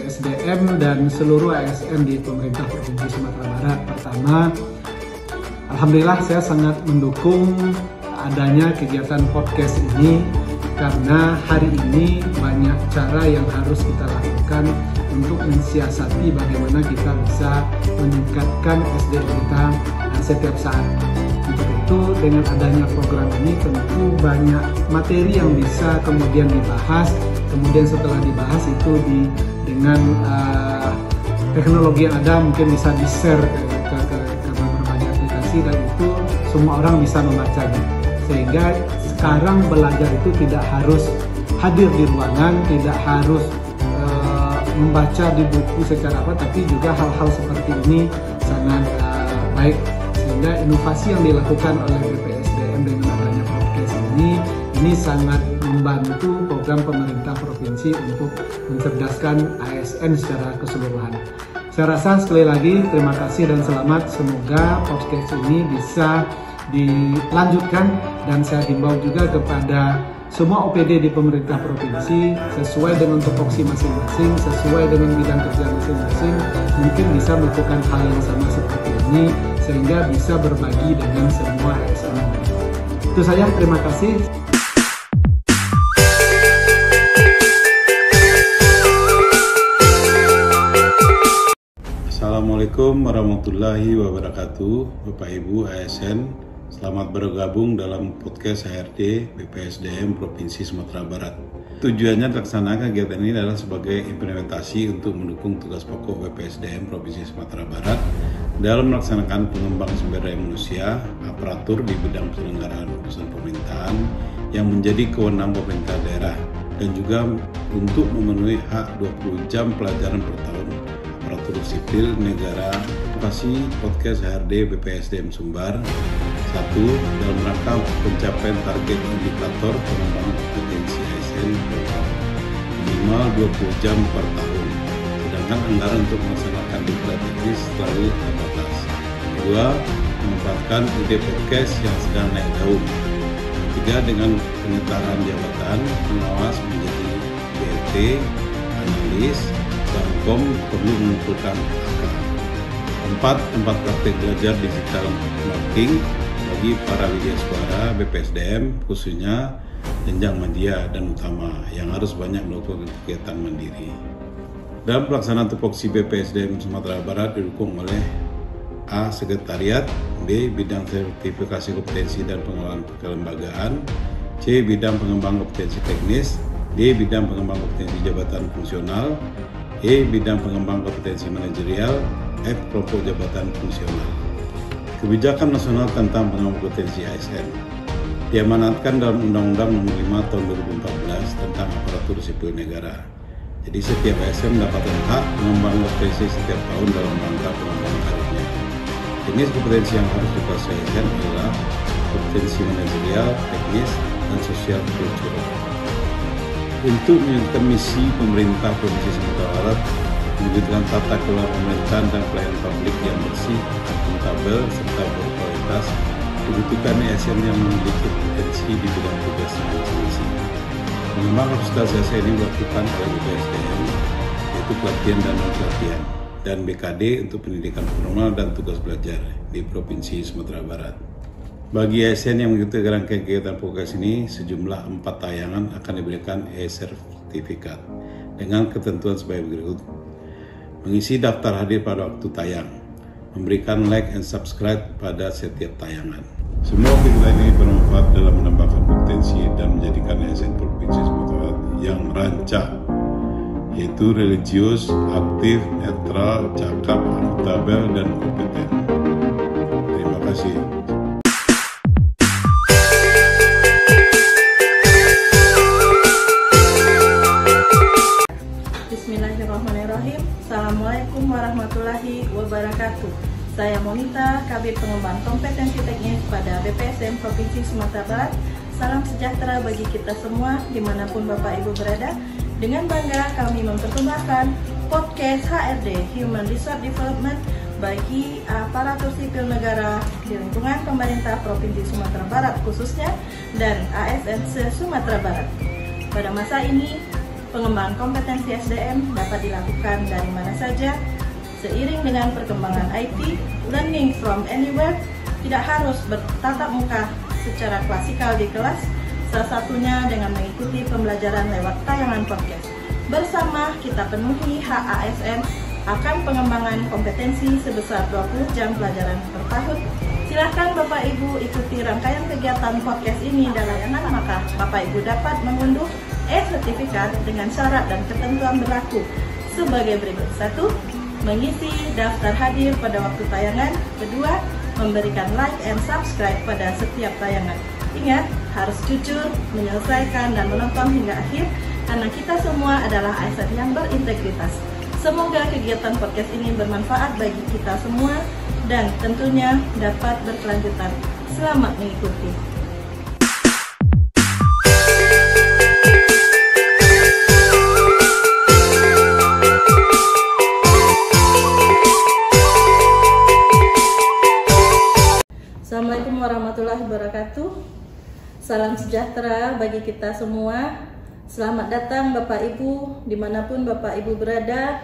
BPSDM dan seluruh ASN di pemerintah Provinsi Sumatera Barat. Pertama, alhamdulillah saya sangat mendukung adanya kegiatan podcast ini karena hari ini banyak cara yang harus kita lakukan untuk mensiasati bagaimana kita bisa meningkatkan SDM kita setiap saat. Untuk itu dengan adanya program ini tentu banyak materi yang bisa kemudian dibahas, kemudian setelah dibahas itu dengan teknologi yang ada mungkin bisa di-share ke berbagai aplikasi dan itu semua orang bisa membacanya. Sehingga sekarang belajar itu tidak harus hadir di ruangan, tidak harus membaca di buku secara apa, tapi juga hal-hal seperti ini sangat baik. Sehingga inovasi yang dilakukan oleh BPSDM dengan adanya podcast ini sangat membantu program pemerintah provinsi untuk mencerdaskan ASN secara keseluruhan. Saya rasa sekali lagi terima kasih dan selamat. Semoga podcast ini bisa dilanjutkan dan saya himbau juga kepada semua OPD di pemerintah provinsi sesuai dengan tupoksi masing-masing, sesuai dengan bidang kerja masing-masing, mungkin bisa melakukan hal yang sama seperti ini sehingga bisa berbagi dengan semua ASN. Itu saja, terima kasih. Assalamualaikum warahmatullahi wabarakatuh. Bapak Ibu ASN, selamat bergabung dalam podcast HRD BPSDM Provinsi Sumatera Barat. Tujuannya dilaksanakan kegiatan ini adalah sebagai implementasi untuk mendukung tugas pokok BPSDM Provinsi Sumatera Barat dalam melaksanakan pengembangan sumber daya manusia, aparatur di bidang penyelenggaraan urusan pemerintahan yang menjadi kewenangan pemerintah daerah dan juga untuk memenuhi hak 20 jam pelajaran per tahun aparatur sipil negara. Lokasi podcast HRD BPSDM Sumbar. 1. Dalam rangka pencapaian target indikator pengembangan kompetensi ASN minimal 20 jam per tahun, sedangkan anggaran untuk melaksanakan diklat teknis selalu terbatas. 2. Memanfaatkan ide podcast yang sedang naik daun. 3. Dengan penetapan jabatan pengawas menjadi BLT, analis, Bangkom perlu mengumpulkan angka. 4. Tempat praktik belajar digital marketing bagi para widya suara BPSDM khususnya jenjang media dan utama yang harus banyak melakukan kegiatan mandiri. Dalam pelaksanaan tupoksi BPSDM Sumatera Barat didukung oleh A. Sekretariat, B. Bidang sertifikasi kompetensi dan pengelolaan kelembagaan, C. Bidang pengembangan kompetensi teknis, D. Bidang pengembangan kompetensi jabatan fungsional, E. Bidang pengembangan kompetensi manajerial, F. Kelompok jabatan fungsional. Kebijakan nasional tentang pengembangan kompetensi ASN diamanatkan dalam Undang-Undang Nomor 5 Tahun 2014 tentang aparatur sipil negara. Jadi setiap ASN mendapatkan hak pengembangan kompetensi setiap tahun dalam rangka pengembangan karirnya. Jenis kompetensi yang harus dikuasai ASN adalah kompetensi manajerial, teknis, dan sosial kultural. Untuk menyelesaikan misi pemerintah Provinsi Sumatera Barat mewujudkan tata kelola pemerintahan dan pelayanan publik yang bersih, akuntabel, serta berkualitas, dibutuhkan ASN yang memiliki kompetensi di bidang tugasnya masing-masing. Mengembangkan kapasitas ASN ini dilakukan oleh BPSDM, yaitu pelatihan dan non-pelatihan, dan BKD untuk pendidikan formal dan tugas belajar di Provinsi Sumatera Barat. Bagi ASN yang mengikuti rangkaian kegiatan podcast ini, sejumlah 4 tayangan akan diberikan e-sertifikat dengan ketentuan sebagai berikut. Mengisi daftar hadir pada waktu tayang, memberikan like and subscribe pada setiap tayangan. Semua kegiatan ini bermanfaat dalam menambahkan kompetensi dan menjadikan ASN Provinsi Sumatera Barat yang rancak, yaitu religius, aktif, netral, cakap, akuntabel, dan kompeten. Terima kasih. Bismillahirrahmanirrahim. Assalamualaikum warahmatullahi wabarakatuh. Saya Monita, Kabid Pengembangan Kompetensi Teknis pada BPSDM Provinsi Sumatera Barat. Salam sejahtera bagi kita semua dimanapun Bapak Ibu berada. Dengan bangga kami mempersembahkan podcast HRD Human Resource Development bagi aparatur sipil negara di lingkungan pemerintah Provinsi Sumatera Barat khususnya dan ASN se-Sumatera Barat. Pada masa ini pengembangan kompetensi SDM dapat dilakukan dari mana saja. Seiring dengan perkembangan IT, learning from anywhere tidak harus bertatap muka secara klasikal di kelas, salah satunya dengan mengikuti pembelajaran lewat tayangan podcast. Bersama kita penuhi hak ASN akan pengembangan kompetensi sebesar 20 jam pelajaran per tahun. Silahkan Bapak Ibu ikuti rangkaian kegiatan podcast ini dan layanan, maka Bapak Ibu dapat mengunduh e-sertifikat dengan syarat dan ketentuan berlaku sebagai berikut. 1. Mengisi daftar hadir pada waktu tayangan. 2. Memberikan like and subscribe pada setiap tayangan. Ingat, harus jujur, menyelesaikan dan menonton hingga akhir karena kita semua adalah ASN yang berintegritas. Semoga kegiatan podcast ini bermanfaat bagi kita semua dan tentunya dapat berkelanjutan. Selamat mengikuti. Assalamualaikum warahmatullahi wabarakatuh. Salam sejahtera bagi kita semua. Selamat datang Bapak Ibu dimanapun Bapak Ibu berada.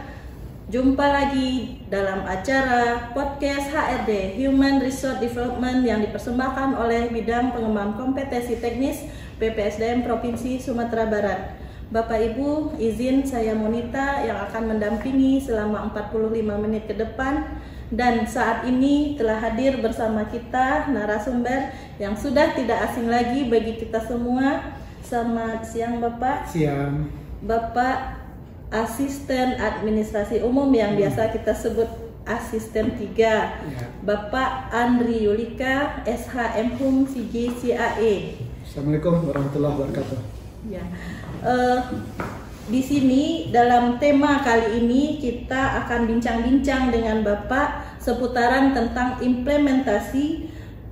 Jumpa lagi dalam acara podcast HRD Human Resource Development yang dipersembahkan oleh Bidang Pengembangan Kompetensi Teknis BPSDM Provinsi Sumatera Barat. Bapak Ibu, izin saya Monita yang akan mendampingi selama 45 menit ke depan. Dan saat ini telah hadir bersama kita narasumber yang sudah tidak asing lagi bagi kita semua. Selamat siang Bapak. Siang. Bapak Asisten Administrasi Umum yang biasa kita sebut Asisten 3. Ya. Bapak Andri Yulika, SH MHum CGCAE. Assalamualaikum warahmatullahi wabarakatuh. Ya. Di sini dalam tema kali ini kita akan bincang-bincang dengan Bapak seputaran tentang implementasi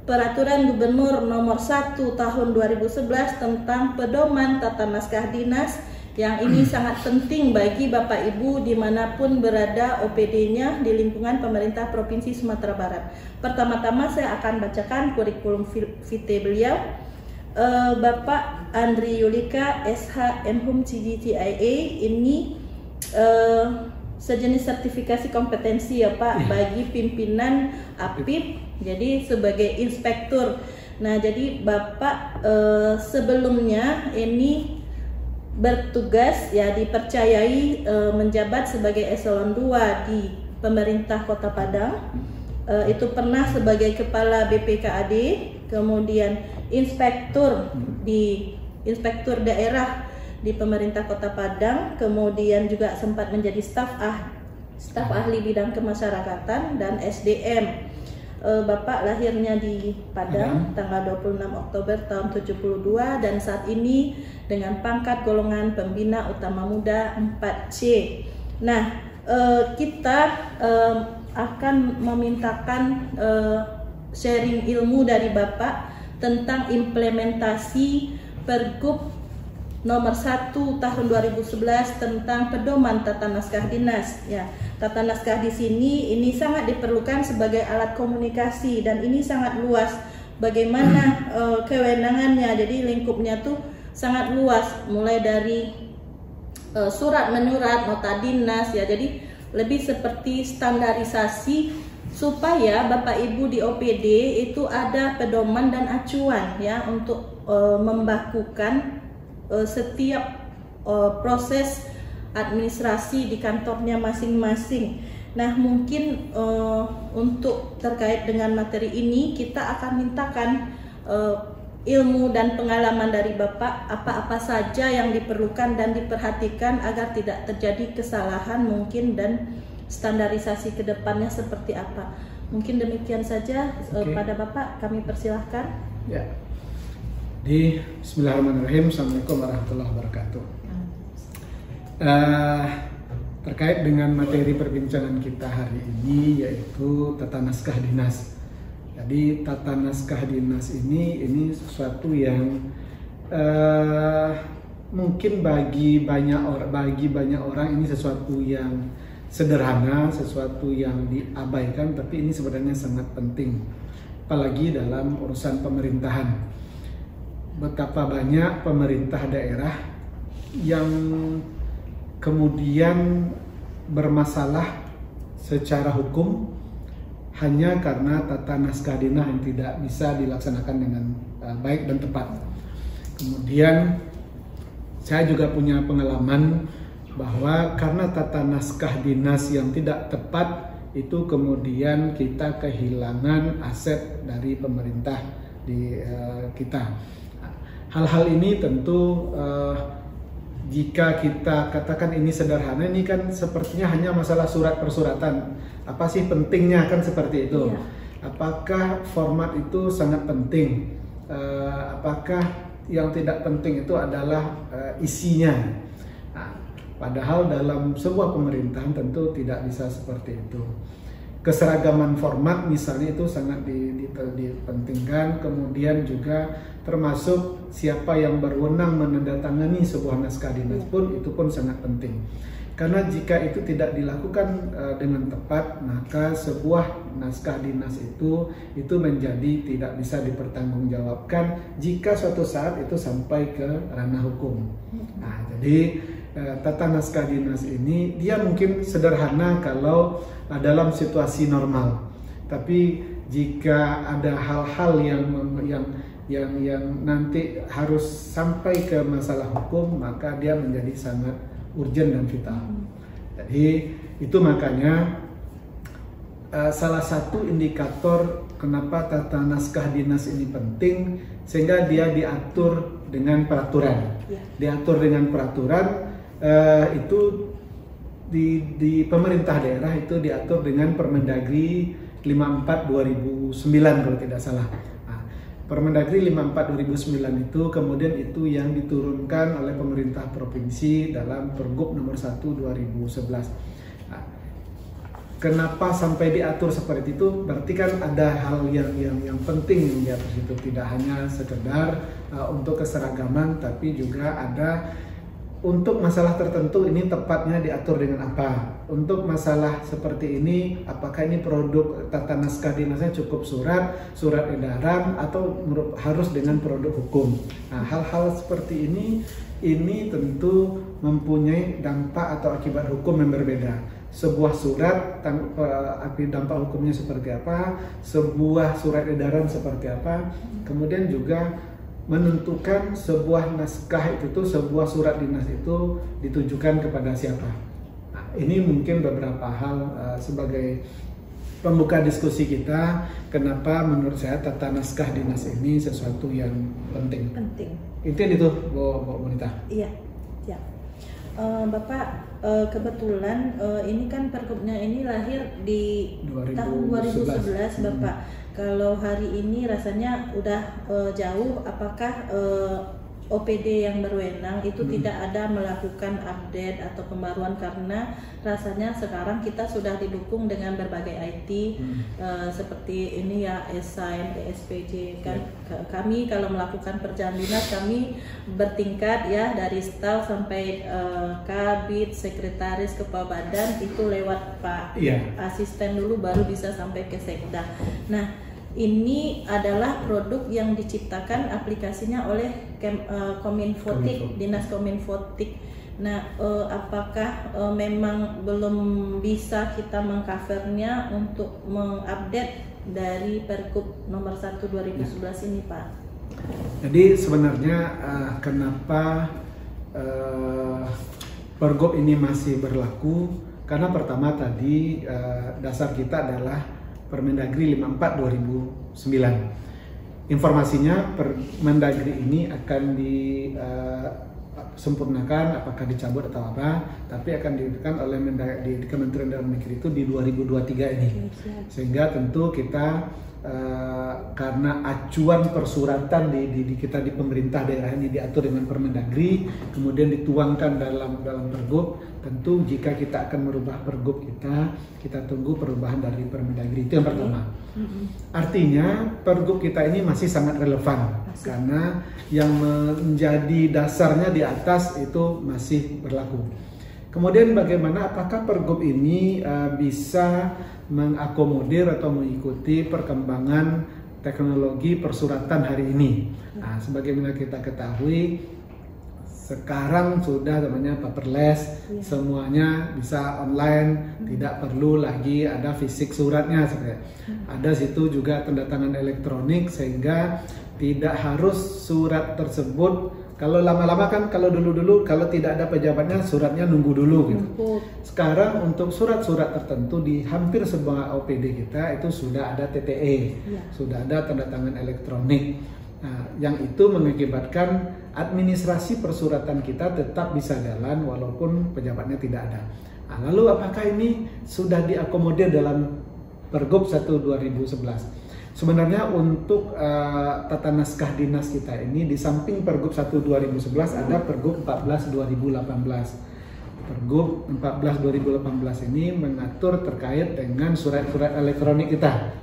Peraturan Gubernur Nomor 1 Tahun 2011 tentang Pedoman Tata Naskah Dinas, yang ini sangat penting bagi Bapak Ibu dimanapun berada OPD-nya di lingkungan pemerintah Provinsi Sumatera Barat. Pertama-tama saya akan bacakan kurikulum vitae beliau. Bapak Andri Yulika, SH MHum CGCAE, ini sejenis sertifikasi kompetensi ya Pak bagi pimpinan APIP, jadi sebagai inspektur. Nah, jadi Bapak sebelumnya ini bertugas ya dipercayai menjabat sebagai eselon 2 di pemerintah Kota Padang. Itu pernah sebagai kepala BPKAD, kemudian inspektur daerah di pemerintah Kota Padang, kemudian juga sempat menjadi staf ahli bidang kemasyarakatan dan SDM. Bapak lahirnya di Padang tanggal 26 Oktober tahun 72 dan saat ini dengan pangkat golongan pembina utama muda 4C. Nah, kita akan memintakan sharing ilmu dari Bapak tentang implementasi Pergub Nomor 1 Tahun 2011 tentang Pedoman Tata Naskah Dinas. Ya, tata naskah di sini ini sangat diperlukan sebagai alat komunikasi dan ini sangat luas. Bagaimana kewenangannya? Jadi lingkupnya tuh sangat luas, mulai dari surat menyurat, nota dinas ya. Jadi lebih seperti standarisasi supaya Bapak Ibu di OPD itu ada pedoman dan acuan ya untuk membakukan setiap proses administrasi di kantornya masing-masing. Nah, mungkin untuk terkait dengan materi ini kita akan mintakan ilmu dan pengalaman dari Bapak, apa-apa saja yang diperlukan dan diperhatikan agar tidak terjadi kesalahan mungkin dan standarisasi ke depannya seperti apa. Mungkin demikian saja. Pada Bapak kami persilahkan. Ya. Bismillahirrahmanirrahim. Assalamualaikum warahmatullahi wabarakatuh. Terkait dengan materi perbincangan kita hari ini, yaitu tata naskah dinas. Jadi tata naskah dinas ini sesuatu yang mungkin bagi banyak orang ini sesuatu yang sederhana, sesuatu yang diabaikan, tapi ini sebenarnya sangat penting, apalagi dalam urusan pemerintahan. Betapa banyak pemerintah daerah yang kemudian bermasalah secara hukum hanya karena tata naskah dinah yang tidak bisa dilaksanakan dengan baik dan tepat. Kemudian saya juga punya pengalaman bahwa karena tata naskah dinas yang tidak tepat itu kemudian kita kehilangan aset dari pemerintah di kita. Hal-hal ini tentu jika kita katakan ini sederhana, ini kan sepertinya hanya masalah surat persuratan. Apa sih pentingnya kan seperti itu? Iya. Apakah format itu sangat penting? Apakah yang tidak penting itu adalah isinya? Nah, padahal dalam sebuah pemerintahan tentu tidak bisa seperti itu. Keseragaman format misalnya itu sangat dipentingkan, kemudian juga termasuk siapa yang berwenang menandatangani sebuah naskah dinas pun itu pun sangat penting. Karena jika itu tidak dilakukan dengan tepat, maka sebuah naskah dinas itu menjadi tidak bisa dipertanggungjawabkan jika suatu saat itu sampai ke ranah hukum. Nah, jadi tata naskah dinas ini dia mungkin sederhana kalau dalam situasi normal, tapi jika ada hal-hal yang nanti harus sampai ke masalah hukum, maka dia menjadi sangat urgent dan vital. Jadi itu makanya salah satu indikator kenapa tata naskah dinas ini penting, sehingga dia diatur dengan peraturan. Diatur dengan peraturan itu di pemerintah daerah itu diatur dengan Permendagri 54/2009 kalau tidak salah. Permendagri 54/2009 itu kemudian itu yang diturunkan oleh pemerintah provinsi dalam Pergub nomor 1/2011. Nah, kenapa sampai diatur seperti itu? Berarti kan ada hal yang penting yang diatur itu, tidak hanya sekedar untuk keseragaman, tapi juga ada untuk masalah tertentu ini tepatnya diatur dengan apa. Untuk masalah seperti ini, apakah ini produk tata naskah dinasnya cukup surat edaran, atau harus dengan produk hukum. Nah, hal-hal seperti ini tentu mempunyai dampak atau akibat hukum yang berbeda. Sebuah surat, dampak hukumnya seperti apa, sebuah surat edaran seperti apa, kemudian juga menentukan sebuah naskah itu tuh, sebuah surat dinas itu ditujukan kepada siapa. Nah, ini mungkin beberapa hal sebagai pembuka diskusi kita, kenapa menurut saya tata naskah dinas ini sesuatu yang penting. Intinya itu, Bu Monita. Iya, ya. Bapak, kebetulan ini kan pergubnya ini lahir di tahun 2011, Bapak. Kalau hari ini rasanya udah jauh, apakah OPD yang berwenang itu tidak ada melakukan update atau pembaruan, karena rasanya sekarang kita sudah didukung dengan berbagai IT seperti ini ya, e-sign, ESPJ kan. Kami kalau melakukan perjalanan dinas kami bertingkat ya, dari staf sampai kabit, sekretaris, kepala badan itu lewat Pak asisten dulu, baru bisa sampai ke sekda. Nah, ini adalah produk yang diciptakan aplikasinya oleh Kominfotik, Dinas Kominfotik. Nah, apakah memang belum bisa kita mengcovernya untuk mengupdate dari Pergub nomor 1/2011 ini, Pak? Jadi sebenarnya kenapa Pergub ini masih berlaku? Karena pertama tadi dasar kita adalah Permendagri 54/2009. Informasinya Permendagri ini akan disempurnakan, apakah dicabut atau apa, tapi akan diberikan oleh di Kementerian Dalam Negeri itu di 2023 ini. Sehingga tentu kita karena acuan persuratan di kita di pemerintah daerah ini diatur dengan Permendagri, kemudian dituangkan dalam Pergub. Tentu jika kita akan merubah Pergub kita tunggu perubahan dari Permendagri, itu yang pertama. Artinya Pergub kita ini masih sangat relevan, karena yang menjadi dasarnya di atas itu masih berlaku. Kemudian bagaimana, apakah Pergub ini bisa mengakomodir atau mengikuti perkembangan teknologi persuratan hari ini? Nah, sebagaimana kita ketahui, Sekarang sudah namanya paperless, semuanya bisa online, tidak perlu lagi ada fisik suratnya. Ada situ juga tanda tangan elektronik, sehingga tidak harus surat tersebut. Kalau lama-lama kan, kalau dulu kalau tidak ada pejabatnya suratnya nunggu dulu gitu. Sekarang untuk surat-surat tertentu di hampir semua OPD kita itu sudah ada TTE, sudah ada tanda tangan elektronik. Nah, yang itu mengakibatkan administrasi persuratan kita tetap bisa jalan walaupun pejabatnya tidak ada. Nah, lalu apakah ini sudah diakomodir dalam Pergub 1 2011? Sebenarnya untuk tata naskah dinas kita ini, di samping Pergub 1 2011 ada Pergub 14 2018. Pergub 14 2018 ini mengatur terkait dengan surat-surat elektronik kita,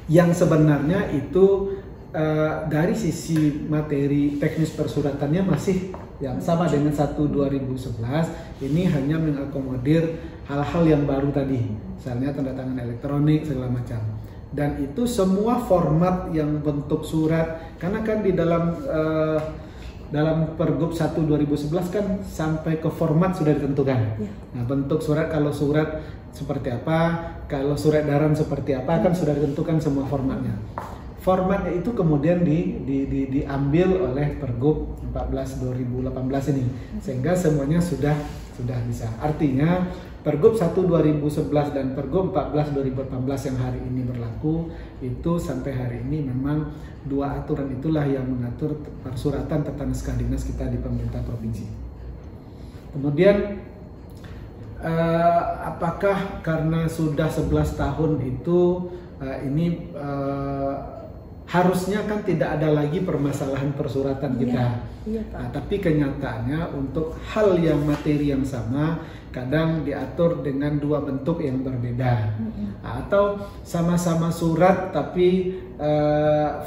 yang sebenarnya itu dari sisi materi teknis persuratannya masih yang sama dengan 1 2011. Ini hanya mengakomodir hal-hal yang baru tadi, misalnya tanda tangan elektronik segala macam. Dan itu semua format yang bentuk surat, karena kan di dalam Pergub 1 2011 kan sampai ke format sudah ditentukan. Nah, bentuk surat, kalau surat seperti apa, kalau surat edaran seperti apa, kan sudah ditentukan semua formatnya. Formatnya itu kemudian diambil oleh Pergub 14 2018 ini, sehingga semuanya sudah bisa. Artinya Pergub 1 2011 dan Pergub 14 2018 yang hari ini berlaku itu sampai hari ini memang dua aturan itulah yang mengatur persuratan tata naskah dinas kita di pemerintah provinsi. Kemudian apakah karena sudah 11 tahun itu ini harusnya kan tidak ada lagi permasalahan persuratan kita. Nah, tapi kenyataannya untuk hal yang materi yang sama kadang diatur dengan dua bentuk yang berbeda. Atau sama-sama surat tapi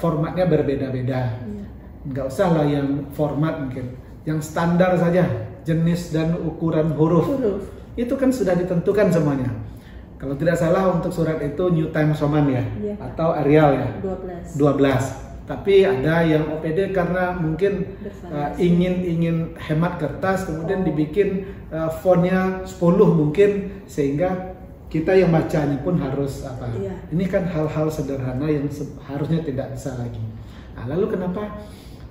formatnya berbeda-beda. Nggak usah lah yang format, mungkin yang standar saja, jenis dan ukuran huruf. Itu kan sudah ditentukan semuanya. Kalau tidak salah untuk surat itu New Times Roman ya, atau Arial ya, 12. Tapi ada yang OPD karena mungkin ingin hemat kertas, kemudian dibikin fontnya 10 mungkin, sehingga kita yang bacanya pun harus apa? Ini kan hal-hal sederhana yang harusnya tidak bisa lagi. Nah, lalu kenapa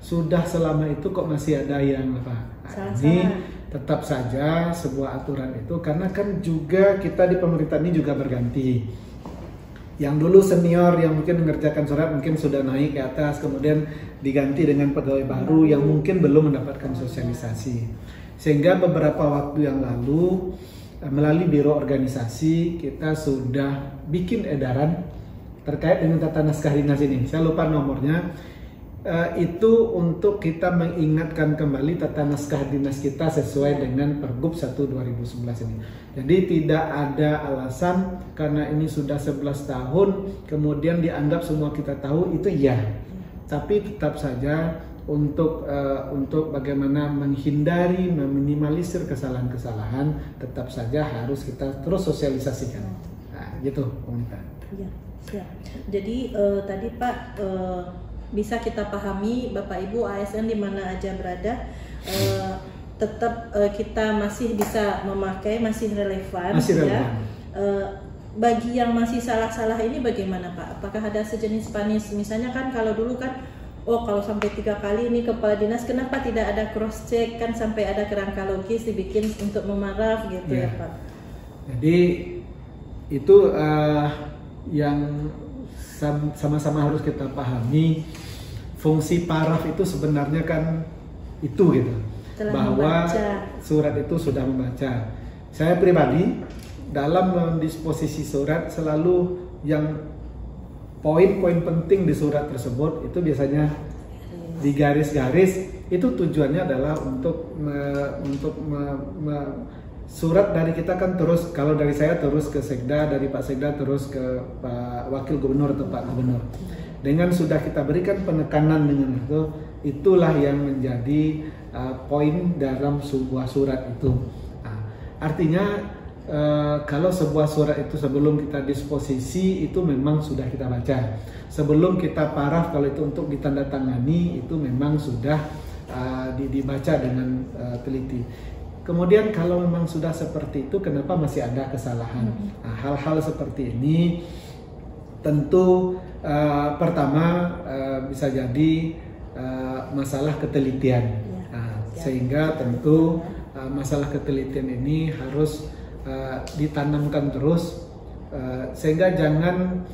sudah selama itu kok masih ada yang apa? Nah, ini tetap saja sebuah aturan itu, karena kan juga kita di pemerintah ini juga berganti. Yang dulu senior yang mungkin mengerjakan surat mungkin sudah naik ke atas, kemudian diganti dengan pegawai baru yang mungkin belum mendapatkan sosialisasi. Sehingga beberapa waktu yang lalu melalui biro organisasi kita sudah bikin edaran terkait dengan tata naskah dinas ini. Saya lupa nomornya. Itu untuk kita mengingatkan kembali tata naskah dinas kita sesuai dengan Pergub 1 2011 ini. Jadi tidak ada alasan karena ini sudah 11 tahun kemudian dianggap semua kita tahu, itu ya. Tapi tetap saja untuk bagaimana menghindari, meminimalisir kesalahan-kesalahan, tetap saja harus kita terus sosialisasikan. Nah, gitu, Monika. Ya, siap. Jadi tadi Pak, bisa kita pahami Bapak Ibu ASN di mana aja berada, tetap kita masih bisa memakai, masih relevan. Ya. Bagi yang masih salah-salah ini bagaimana Pak? Apakah ada sejenis panis? Misalnya kan kalau dulu kan, kalau sampai 3 kali ini kepala dinas, kenapa tidak ada cross check, kan sampai ada kerangka logis dibikin untuk memaraf gitu ya Pak. Jadi itu yang sama-sama harus kita pahami. Fungsi paraf itu sebenarnya kan itu gitu, bahwa surat itu sudah membaca. Saya pribadi dalam mendisposisi surat selalu yang poin-poin penting di surat tersebut itu biasanya di garis-garis, itu tujuannya adalah untuk surat dari kita kan terus, kalau dari saya terus ke Sekda, dari Pak Sekda terus ke Pak Wakil Gubernur atau Pak Gubernur. Dengan sudah kita berikan penekanan dengan itu, itulah yang menjadi poin dalam sebuah surat itu. Nah, artinya kalau sebuah surat itu sebelum kita disposisi itu memang sudah kita baca. Sebelum kita paraf, kalau itu untuk ditandatangani itu memang sudah dibaca dengan teliti. Kemudian kalau memang sudah seperti itu, kenapa masih ada kesalahan? Nah, hal-hal seperti ini tentu pertama bisa jadi masalah ketelitian. Sehingga tentu masalah ketelitian ini harus ditanamkan terus, sehingga jangan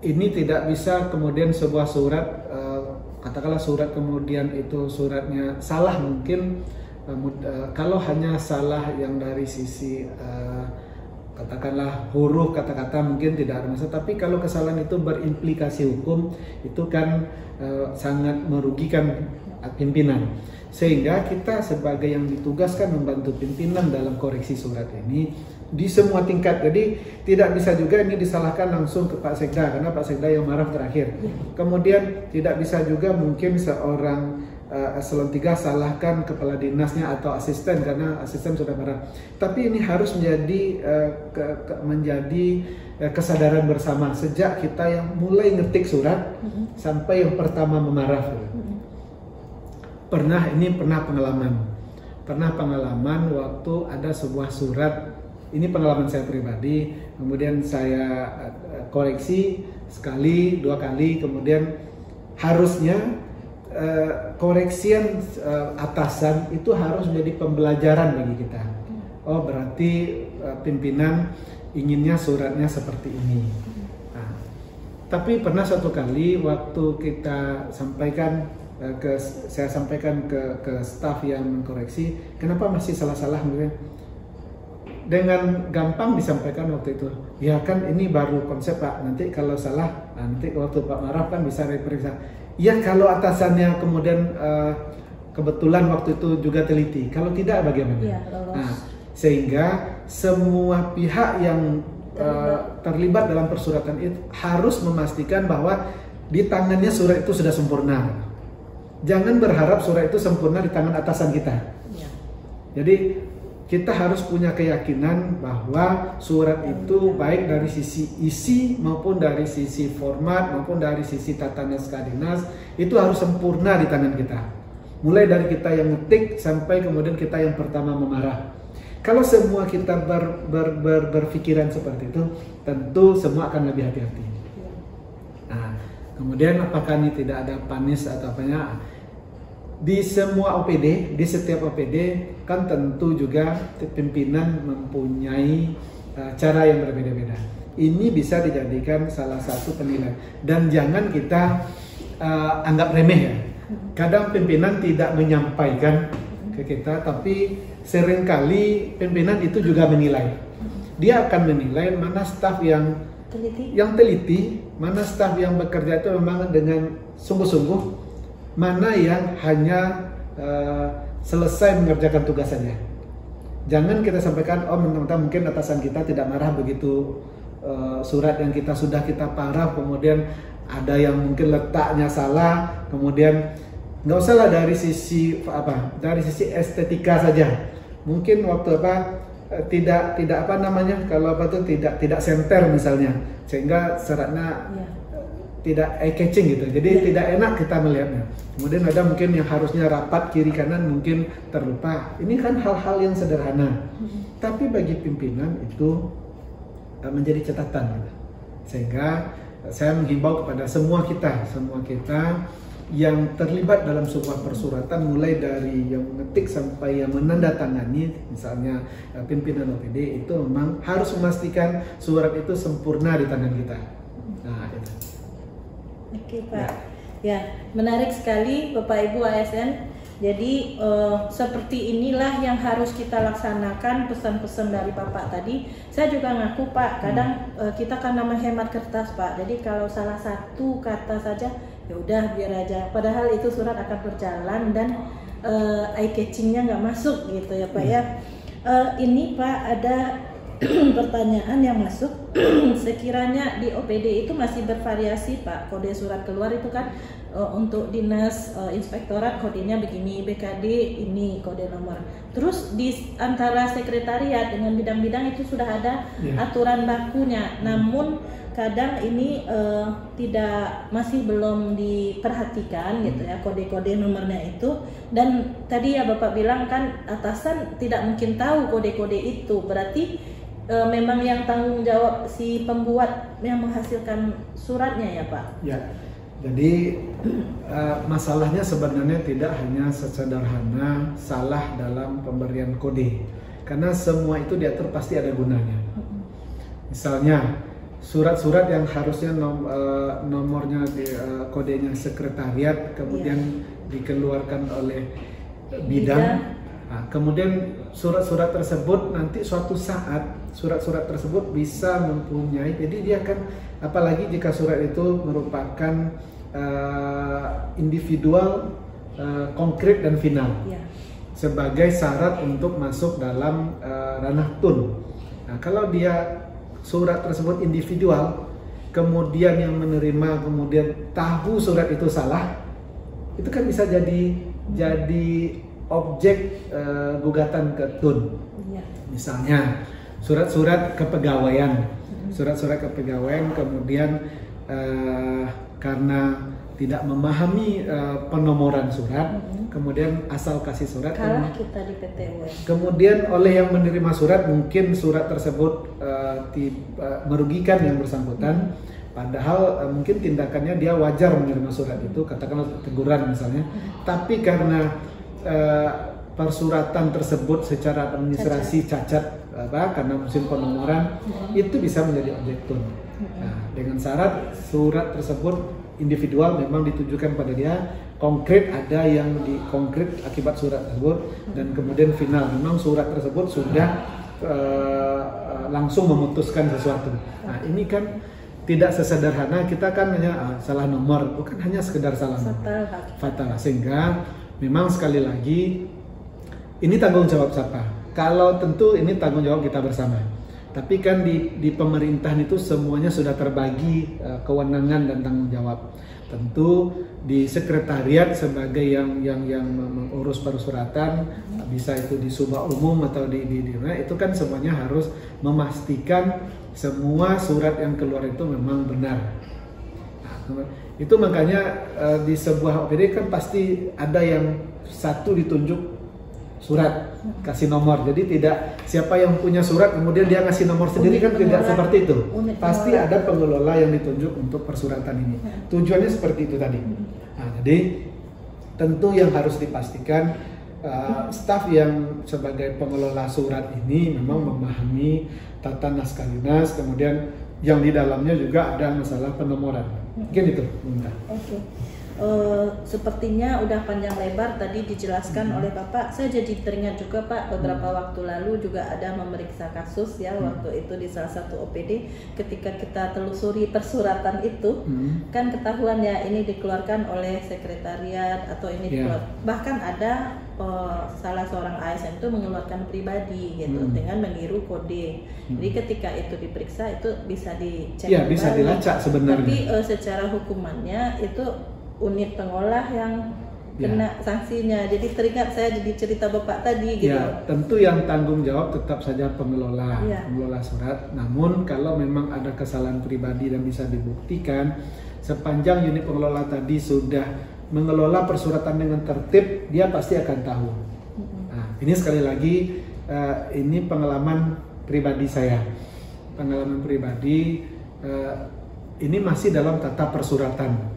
ini tidak bisa kemudian sebuah surat, katakanlah surat kemudian itu suratnya salah mungkin. Kalau hanya salah yang dari sisi katakanlah huruf kata-kata mungkin tidak ada masalah, tapi kalau kesalahan itu berimplikasi hukum itu kan sangat merugikan pimpinan, sehingga kita sebagai yang ditugaskan membantu pimpinan dalam koreksi surat ini di semua tingkat. Jadi tidak bisa juga ini disalahkan langsung ke Pak Sekda karena Pak Sekda yang marah terakhir. Kemudian tidak bisa juga mungkin seorang eselon 3 salahkan kepala dinasnya atau asisten karena asisten sudah marah. Tapi ini harus menjadi kesadaran bersama sejak kita yang mulai ngetik surat sampai yang pertama memarah. Pernah pengalaman waktu ada sebuah surat, ini pengalaman saya pribadi, kemudian saya koreksi sekali, 2 kali, kemudian harusnya koreksian atasan itu harus menjadi pembelajaran bagi kita. Oh berarti pimpinan inginnya suratnya seperti ini. Nah, tapi pernah satu kali waktu kita sampaikan saya sampaikan ke staf yang mengkoreksi, kenapa masih salah-salah? Dengan gampang disampaikan waktu itu, ya kan ini baru konsep Pak, nanti kalau salah nanti waktu Pak marah kan bisa diperiksa. Ya kalau atasannya kemudian kebetulan waktu itu juga teliti, kalau tidak bagaimana? Ya, nah, sehingga semua pihak yang terlibat dalam persuratan itu harus memastikan bahwa di tangannya surat itu sudah sempurna. Jangan berharap surat itu sempurna di tangan atasan kita. Ya. Jadi kita harus punya keyakinan bahwa surat itu baik dari sisi isi maupun dari sisi format maupun dari sisi tata naskah dinas itu harus sempurna di tangan kita. Mulai dari kita yang ngetik sampai kemudian kita yang pertama memarah. Kalau semua kita berpikiran seperti itu, tentu semua akan lebih hati-hati. Nah, kemudian apakah ini tidak ada panis atau apanya? Di semua OPD, di setiap OPD kan tentu juga pimpinan mempunyai cara yang berbeda-beda. Ini bisa dijadikan salah satu penilaian dan jangan kita anggap remeh ya. Kadang pimpinan tidak menyampaikan ke kita, tapi seringkali pimpinan itu juga menilai. Dia akan menilai mana staf yang teliti, mana staf yang bekerja itu memang dengan sungguh-sungguh, mana yang hanya selesai mengerjakan tugas saja. Jangan kita sampaikan, oh mentang-mentang mungkin atasan kita tidak marah begitu surat yang kita paraf, kemudian ada yang mungkin letaknya salah, kemudian nggak usah lah dari sisi dari sisi estetika saja. Mungkin waktu tidak apa namanya, kalau tidak center misalnya, sehingga seratnya tidak eye catching gitu, jadi tidak enak kita melihatnya. Kemudian ada mungkin yang harusnya rapat kiri kanan mungkin terlupa. Ini kan hal-hal yang sederhana, tapi bagi pimpinan itu menjadi catatan gitu. Sehingga saya menghimbau kepada semua kita yang terlibat dalam sebuah persuratan, mulai dari yang mengetik sampai yang menandatangani, misalnya pimpinan OPD, itu memang harus memastikan surat itu sempurna di tangan kita. Nah, itu. Oke Pak, ya menarik sekali Bapak Ibu ASN. Jadi seperti inilah yang harus kita laksanakan pesan-pesan dari Bapak tadi. Saya juga ngaku Pak, kadang kita kan namanya hemat kertas Pak. Jadi kalau salah satu kata saja, ya udah biar aja. Padahal itu surat akan berjalan dan eye catchingnya nggak masuk gitu ya Pak ya. Ini Pak ada pertanyaan yang masuk. Sekiranya di OPD itu masih bervariasi Pak, kode surat keluar itu kan untuk dinas inspektorat kodenya begini, BKD ini kode nomor. Terus di antara sekretariat dengan bidang-bidang itu sudah ada aturan bakunya. Namun kadang ini masih belum diperhatikan gitu ya, kode-kode nomornya itu. Dan tadi ya Bapak bilang kan atasan tidak mungkin tahu kode-kode itu, berarti memang yang tanggung jawab si pembuat yang menghasilkan suratnya ya Pak? Ya, jadi masalahnya sebenarnya tidak hanya sesederhana salah dalam pemberian kode, karena semua itu diatur pasti ada gunanya. Misalnya surat-surat yang harusnya nomornya kodenya sekretariat kemudian dikeluarkan oleh bidang. Nah, kemudian surat-surat tersebut nanti suatu saat surat-surat tersebut bisa mempunyai, jadi dia akan, apalagi jika surat itu merupakan individual, konkret dan final sebagai syarat untuk masuk dalam ranah tun. Nah, kalau dia surat tersebut individual, kemudian yang menerima kemudian tahu surat itu salah, itu kan bisa jadi objek gugatan ke tun. Misalnya surat-surat kepegawaian, kemudian karena tidak memahami penomoran surat, kemudian asal kasih surat, kalah kita di PTW. Kemudian oleh yang menerima surat mungkin surat tersebut merugikan yang bersangkutan, padahal mungkin tindakannya dia wajar menerima surat itu, katakanlah teguran misalnya, tapi karena persuratan tersebut secara administrasi cacat karena musim penomoran, itu bisa menjadi objek tun. Nah, dengan syarat surat tersebut individual memang ditujukan pada dia, konkret ada yang konkret akibat surat tersebut, dan kemudian final memang surat tersebut sudah langsung memutuskan sesuatu. Nah, ini kan tidak sesederhana kita kan hanya salah nomor, bukan hanya sekedar salah nomor, fatal. Sehingga memang sekali lagi ini tanggung jawab siapa? Kalau tentu ini tanggung jawab kita bersama. Tapi kan di pemerintahan itu semuanya sudah terbagi kewenangan dan tanggung jawab. Tentu di sekretariat sebagai yang mengurus persuratan, bisa itu di subak umum atau di itu kan semuanya harus memastikan semua surat yang keluar itu memang benar. Nah, itu makanya di sebuah OPD kan pasti ada yang satu ditunjuk surat, kasih nomor. Jadi tidak siapa yang punya surat kemudian dia ngasih nomor sendiri, kan tidak seperti itu. Pasti ada pengelola yang ditunjuk untuk persuratan ini. Tujuannya seperti itu tadi. Nah, jadi tentu yang harus dipastikan staf yang sebagai pengelola surat ini memang memahami tata naskah dinas, kemudian yang di dalamnya juga ada masalah penomoran. Mungkin itu. Oke. Sepertinya udah panjang lebar tadi dijelaskan oleh Bapak. Saya jadi teringat juga Pak, beberapa waktu lalu juga ada memeriksa kasus ya, waktu itu di salah satu OPD ketika kita telusuri persuratan itu kan ketahuan ya ini dikeluarkan oleh sekretariat atau ini dikeluarkan. Bahkan ada salah seorang ASN itu mengeluarkan pribadi gitu dengan meniru kode. Jadi ketika itu diperiksa itu bisa dicek. Ya, bisa dilacak sebenarnya. Tapi secara hukumannya itu unit pengolah yang kena sanksinya. Jadi teringat saya jadi cerita Bapak tadi gitu. Ya, tentu yang tanggung jawab tetap saja pengelola, pengelola surat. Namun kalau memang ada kesalahan pribadi dan bisa dibuktikan, sepanjang unit pengelola tadi sudah mengelola persuratan dengan tertib, dia pasti akan tahu. Nah, ini sekali lagi ini pengalaman pribadi saya. Pengalaman pribadi ini masih dalam tata persuratan.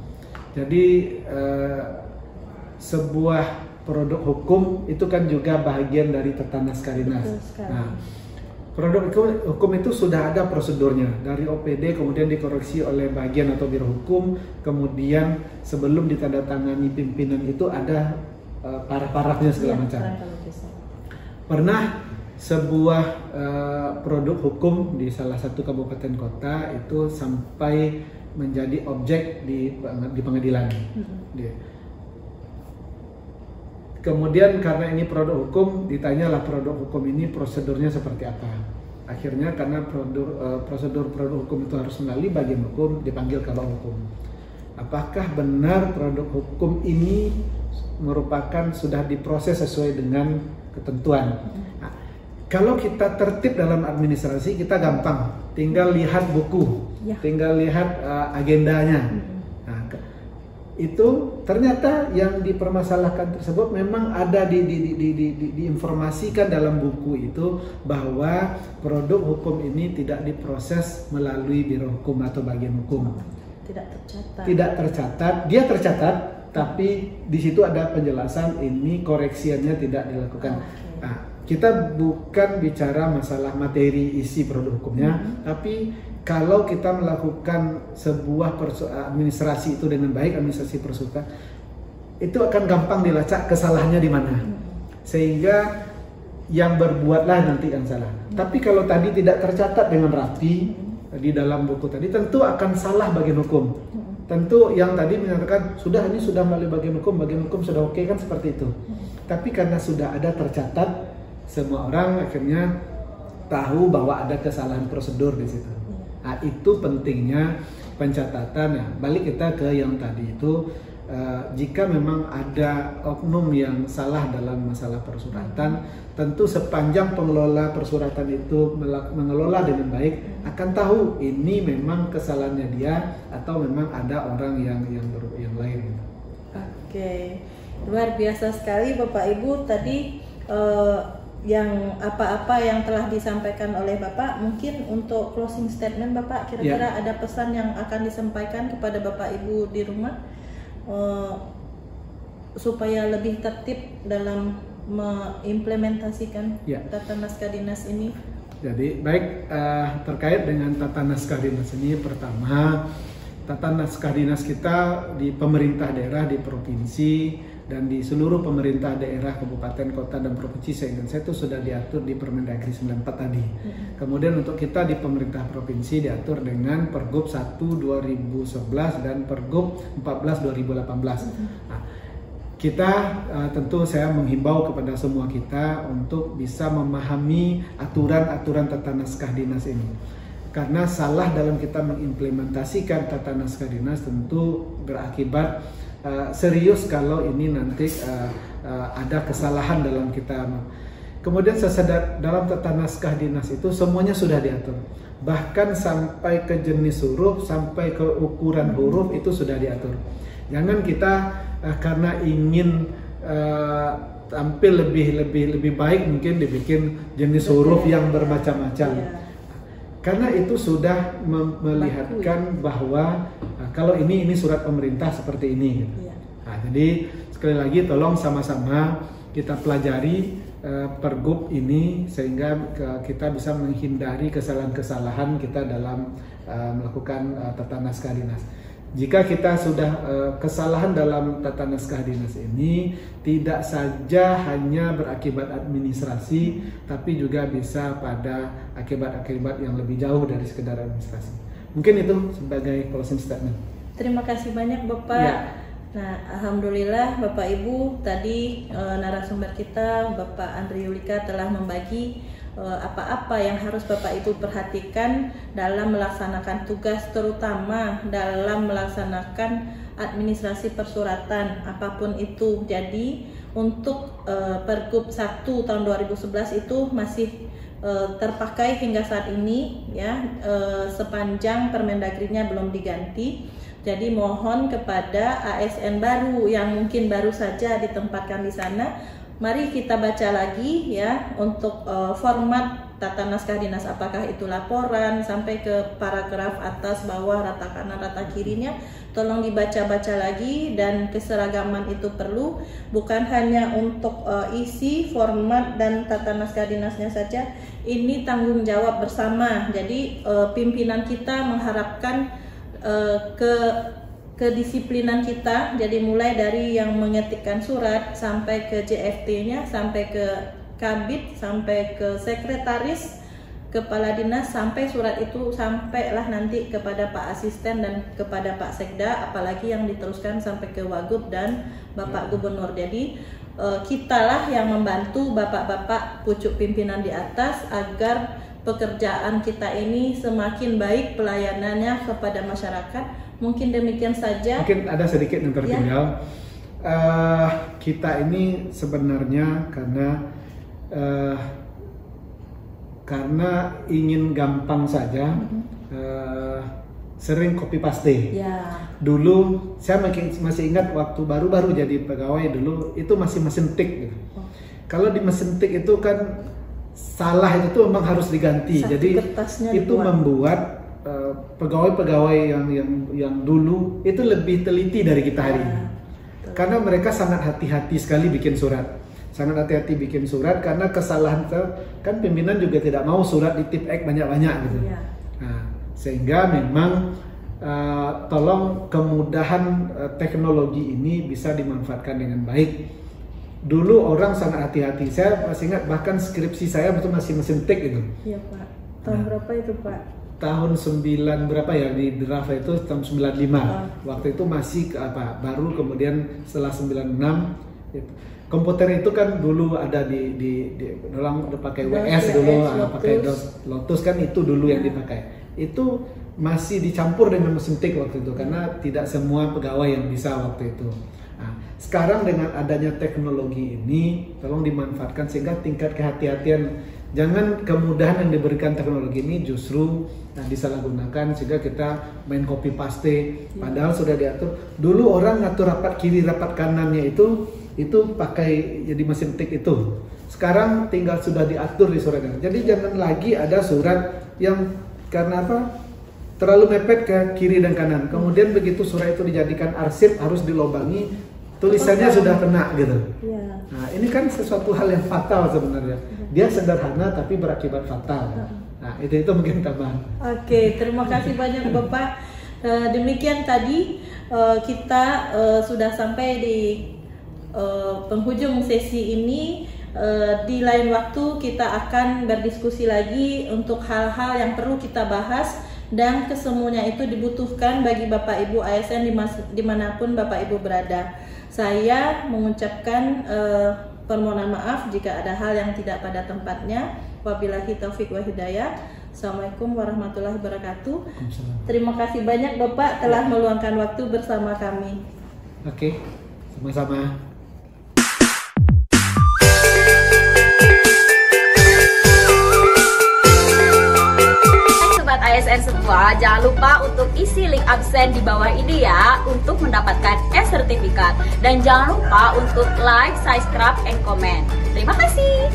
Jadi sebuah produk hukum itu kan juga bagian dari tata naskah dinas. Nah, produk hukum itu sudah ada prosedurnya dari OPD, kemudian dikoreksi oleh bagian atau biro hukum, kemudian sebelum ditandatangani pimpinan itu ada parah-parahnya segala macam. Pernah sebuah produk hukum di salah satu kabupaten kota itu sampai menjadi objek di pengadilan. Kemudian karena ini produk hukum, ditanyalah produk hukum ini prosedurnya seperti apa. Akhirnya karena prosedur produk hukum itu harus melalui bagian hukum, dipanggil kabak hukum. Apakah benar produk hukum ini merupakan sudah diproses sesuai dengan ketentuan? Nah, Kalau kita tertib dalam administrasi, kita gampang, tinggal lihat buku, tinggal lihat agendanya. Nah, itu ternyata yang dipermasalahkan tersebut memang ada diinformasikan dalam buku itu bahwa produk hukum ini tidak diproses melalui biro hukum atau bagian hukum. Tidak tercatat. Dia tercatat, tapi di situ ada penjelasan ini koreksiannya tidak dilakukan. Nah, kita bukan bicara masalah materi isi produk hukumnya, tapi kalau kita melakukan sebuah administrasi itu dengan baik, administrasi persuka, itu akan gampang dilacak kesalahannya di mana, sehingga yang berbuatlah nanti yang salah. Tapi kalau tadi tidak tercatat dengan rapi di dalam buku tadi, tentu akan salah bagian hukum. Tentu yang tadi menyatakan ini sudah melalui bagian hukum sudah oke, kan seperti itu. Tapi karena sudah ada tercatat, semua orang akhirnya tahu bahwa ada kesalahan prosedur di situ. Nah, itu pentingnya pencatatan. Ya, balik kita ke yang tadi itu, jika memang ada oknum yang salah dalam masalah persuratan, tentu sepanjang pengelola persuratan itu mengelola dengan baik, akan tahu ini memang kesalahannya dia atau memang ada orang yang lain. Gitu. Oke, luar biasa sekali Bapak Ibu tadi. Yang apa-apa yang telah disampaikan oleh Bapak, mungkin untuk closing statement Bapak, kira-kira ada pesan yang akan disampaikan kepada Bapak Ibu di rumah supaya lebih tertib dalam mengimplementasikan tata naskah dinas ini. Jadi baik, terkait dengan tata naskah dinas ini, pertama, tata naskah dinas kita di pemerintah daerah, di provinsi, dan di seluruh pemerintah daerah, kabupaten, kota, dan provinsi se-Indonesia itu sudah diatur di Permendagri 94 tadi. Kemudian untuk kita di pemerintah provinsi diatur dengan Pergub 1 2011 dan Pergub 14 2018. Nah, kita tentu saya menghimbau kepada semua kita untuk bisa memahami aturan-aturan tata naskah dinas ini. Karena salah dalam kita mengimplementasikan tata naskah dinas tentu berakibat serius kalau ini nanti ada kesalahan dalam kita. Kemudian dalam tata naskah dinas itu semuanya sudah diatur, bahkan sampai ke jenis huruf, sampai ke ukuran huruf itu sudah diatur. Jangan kita karena ingin tampil lebih baik mungkin dibikin jenis huruf yang bermacam-macam. Karena itu sudah melihatkan bahwa kalau ini surat pemerintah seperti ini. Nah, jadi sekali lagi tolong sama-sama kita pelajari pergub ini sehingga kita bisa menghindari kesalahan-kesalahan kita dalam melakukan tata naskah dinas. Jika kita sudah kesalahan dalam tata naskah dinas ini tidak saja hanya berakibat administrasi, tapi juga bisa pada akibat-akibat yang lebih jauh dari sekedar administrasi. Mungkin itu sebagai closing statement. Terima kasih banyak Bapak. Nah, alhamdulillah Bapak Ibu, tadi narasumber kita Bapak Andri Yulika telah membagi apa-apa yang harus Bapak Ibu perhatikan dalam melaksanakan tugas, terutama dalam melaksanakan administrasi persuratan apapun itu. Jadi untuk Pergub 1 tahun 2011 itu masih terpakai hingga saat ini ya, sepanjang Permendagrinya belum diganti. Jadi mohon kepada ASN baru yang mungkin baru saja ditempatkan di sana, mari kita baca lagi ya untuk format tata naskah dinas, apakah itu laporan sampai ke paragraf atas, bawah, rata kanan, rata kirinya, tolong dibaca-baca lagi. Dan keseragaman itu perlu, bukan hanya untuk isi, format, dan tata naskah dinasnya saja. Ini tanggung jawab bersama. Jadi pimpinan kita mengharapkan kedisiplinan kita, jadi mulai dari yang mengetikkan surat sampai ke JFT-nya, sampai ke kabid, sampai ke sekretaris, kepala dinas, sampai surat itu sampailah nanti kepada Pak Asisten dan kepada Pak Sekda, apalagi yang diteruskan sampai ke Wagub dan Bapak Gubernur. Jadi kitalah yang membantu bapak-bapak pucuk pimpinan di atas agar pekerjaan kita ini semakin baik pelayanannya kepada masyarakat. Mungkin demikian saja. Mungkin ada sedikit yang tertinggal. Kita ini sebenarnya karena karena ingin gampang saja, sering copy paste. Ya. Dulu saya masih ingat waktu baru-baru jadi pegawai dulu itu masih mesin tik gitu. Kalau di mesin tik itu kan salah itu memang harus diganti. Satu jadi itu dibuat. membuat pegawai-pegawai yang dulu itu lebih teliti dari kita hari ini. Karena mereka sangat hati-hati sekali bikin surat. Sangat hati-hati bikin surat karena kesalahan kan pimpinan juga tidak mau surat di tip X banyak-banyak gitu. Ya. Nah, sehingga memang tolong kemudahan teknologi ini bisa dimanfaatkan dengan baik. Dulu orang sangat hati-hati. Saya masih ingat bahkan skripsi saya betul masih mesin tik itu. Iya Pak. Tahun berapa itu Pak? Tahun 9 berapa ya di draft itu tahun 95. Waktu itu masih baru, kemudian setelah 96 itu. Komputer itu kan dulu ada di dalam pakai WS dulu, pakai Lotus kan itu dulu yang dipakai. Itu masih dicampur dengan mesin tik waktu itu karena tidak semua pegawai yang bisa waktu itu. Nah, sekarang dengan adanya teknologi ini tolong dimanfaatkan sehingga tingkat kehati-hatian, jangan kemudahan yang diberikan teknologi ini justru disalahgunakan sehingga kita main copy paste padahal sudah diatur. Dulu orang ngatur rapat kiri rapat kanannya itu pakai jadi mesin tik itu. Sekarang tinggal sudah diatur di suratnya. Jadi jangan lagi ada surat yang karena terlalu mepet ke kiri dan kanan. Kemudian begitu surat itu dijadikan arsip harus dilobangi, tulisannya sudah kena gitu. Ya. Nah, ini kan sesuatu hal yang fatal sebenarnya. Dia sederhana tapi berakibat fatal. Nah, itu mungkin tambahan. Oke, terima kasih banyak Bapak. Demikian tadi kita sudah sampai di penghujung sesi ini. Di lain waktu kita akan berdiskusi lagi untuk hal-hal yang perlu kita bahas dan kesemuanya itu dibutuhkan bagi Bapak Ibu ASN dimanapun Bapak Ibu berada. Saya mengucapkan permohonan maaf jika ada hal yang tidak pada tempatnya. Wabillahi taufik wa hidayah. Assalamualaikum warahmatullahi wabarakatuh. Terima kasih banyak Bapak telah meluangkan waktu bersama kami. Oke, sama-sama. ASN semua, jangan lupa untuk isi link absen di bawah ini ya untuk mendapatkan e-sertifikat. Dan jangan lupa untuk like, subscribe, and comment. Terima kasih.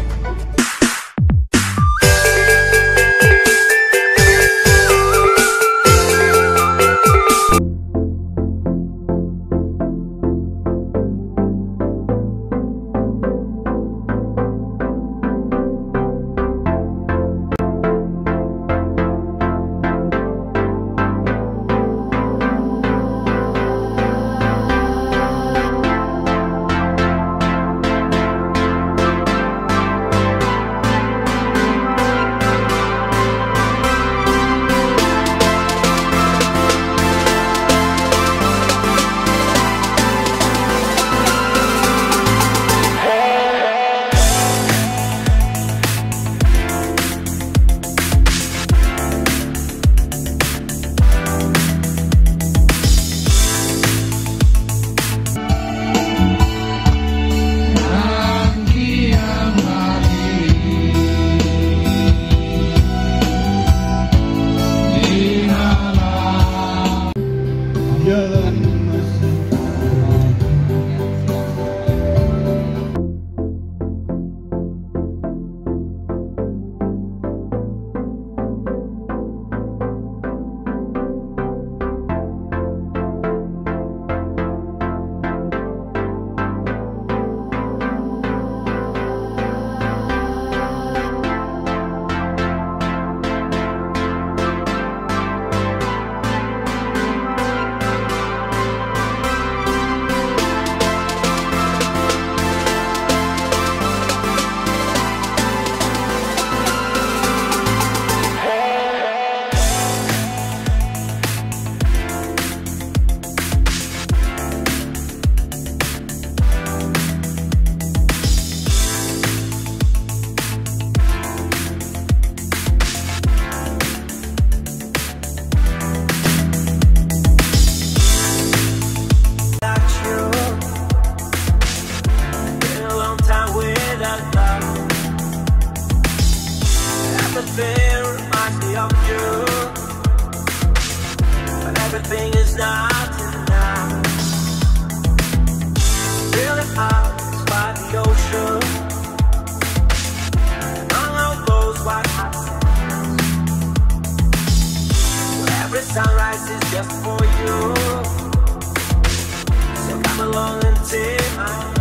sunrise is just for you. So come along and take my hand.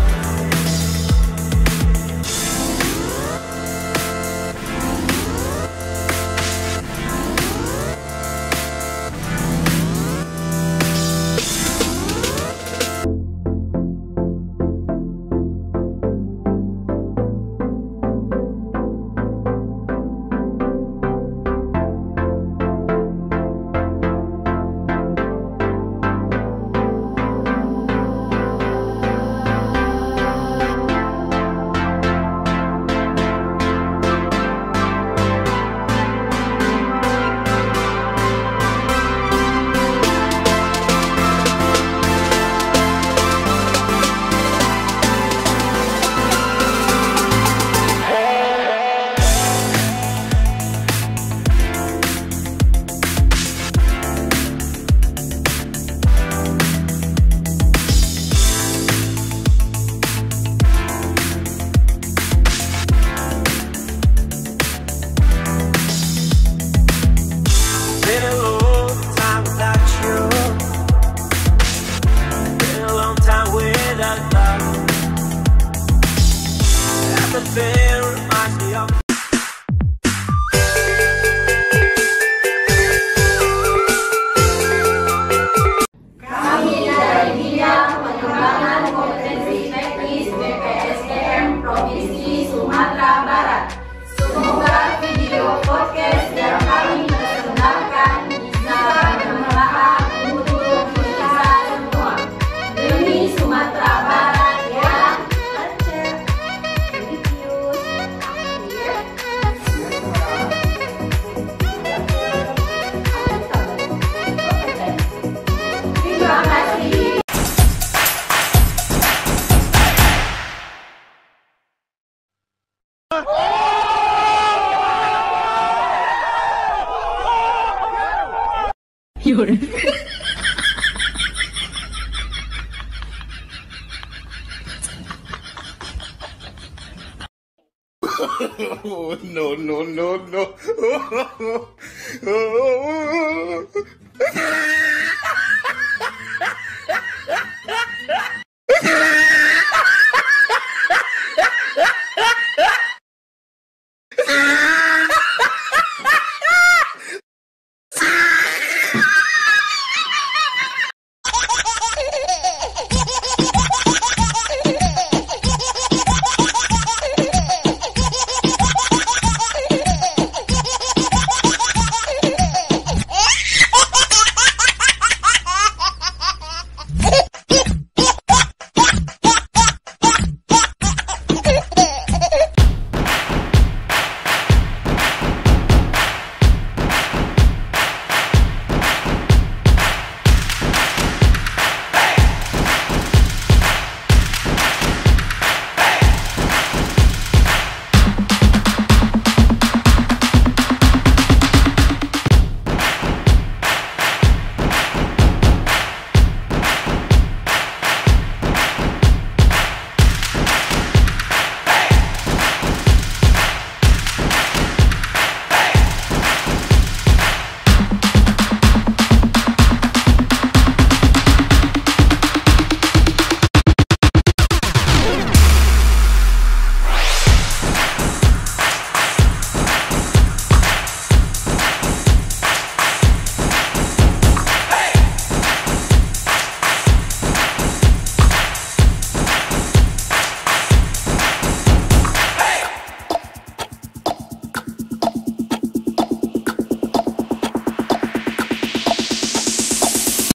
Kami dari Bidang Pengembangan Kompetensi Teknis BPSDM Provinsi Sumatera Barat. Semoga video podcast yang kami persembahkan bisa bermanfaat untuk kita semua. Demi Sumatera Barat yang lancar, religius, terima kasih. Oh, no, no, no, no.